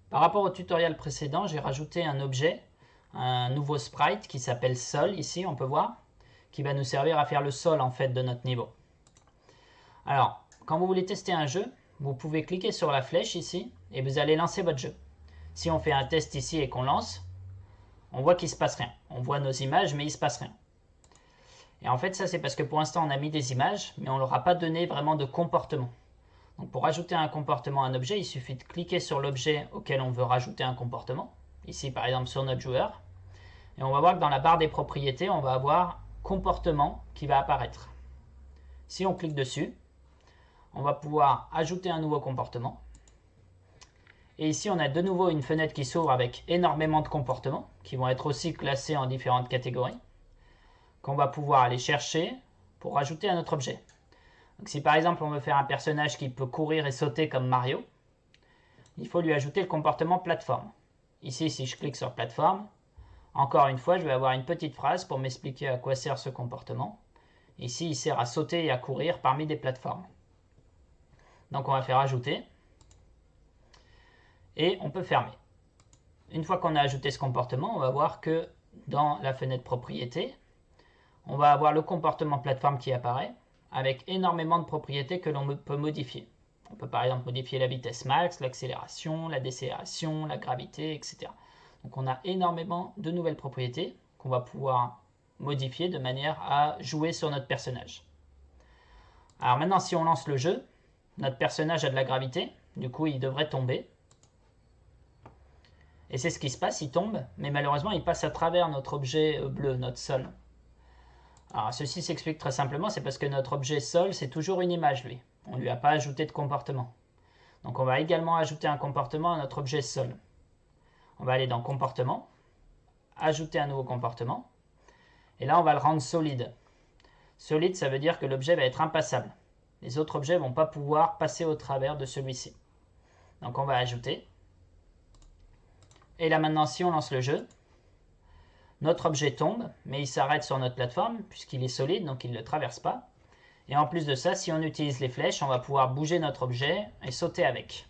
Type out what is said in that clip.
Par rapport au tutoriel précédent, j'ai rajouté un objet, un nouveau sprite qui s'appelle sol, ici on peut voir, qui va nous servir à faire le sol en fait de notre niveau. Alors, quand vous voulez tester un jeu, vous pouvez cliquer sur la flèche ici et vous allez lancer votre jeu. Si on fait un test ici et qu'on lance, on voit qu'il ne se passe rien. On voit nos images mais il ne se passe rien. Et en fait ça c'est parce que pour l'instant on a mis des images mais on ne leur a pas donné vraiment de comportement. Donc pour rajouter un comportement à un objet, il suffit de cliquer sur l'objet auquel on veut rajouter un comportement. Ici par exemple sur notre joueur. Et on va voir que dans la barre des propriétés, on va avoir comportement qui va apparaître. Si on clique dessus, on va pouvoir ajouter un nouveau comportement. Et ici, on a de nouveau une fenêtre qui s'ouvre avec énormément de comportements qui vont être aussi classés en différentes catégories qu'on va pouvoir aller chercher pour rajouter à notre objet. Donc, si par exemple on veut faire un personnage qui peut courir et sauter comme Mario, il faut lui ajouter le comportement plateforme. Ici, si je clique sur plateforme, encore une fois, je vais avoir une petite phrase pour m'expliquer à quoi sert ce comportement. Ici, il sert à sauter et à courir parmi des plateformes. Donc on va faire ajouter. Et on peut fermer. Une fois qu'on a ajouté ce comportement, on va voir que dans la fenêtre propriété, on va avoir le comportement plateforme qui apparaît avec énormément de propriétés que l'on peut modifier. On peut par exemple modifier la vitesse max, l'accélération, la décélération, la gravité, etc. Donc on a énormément de nouvelles propriétés qu'on va pouvoir modifier de manière à jouer sur notre personnage. Alors maintenant, si on lance le jeu, notre personnage a de la gravité, du coup il devrait tomber. Et c'est ce qui se passe, il tombe, mais malheureusement il passe à travers notre objet bleu, notre sol. Alors ceci s'explique très simplement, c'est parce que notre objet sol c'est toujours une image lui. On ne lui a pas ajouté de comportement. Donc on va également ajouter un comportement à notre objet sol. On va aller dans comportement, ajouter un nouveau comportement, et là on va le rendre solide. Solide ça veut dire que l'objet va être impassable. Les autres objets ne vont pas pouvoir passer au travers de celui-ci. Donc on va ajouter. Et là maintenant si on lance le jeu, notre objet tombe, mais il s'arrête sur notre plateforme puisqu'il est solide, donc il ne le traverse pas. Et en plus de ça, si on utilise les flèches, on va pouvoir bouger notre objet et sauter avec.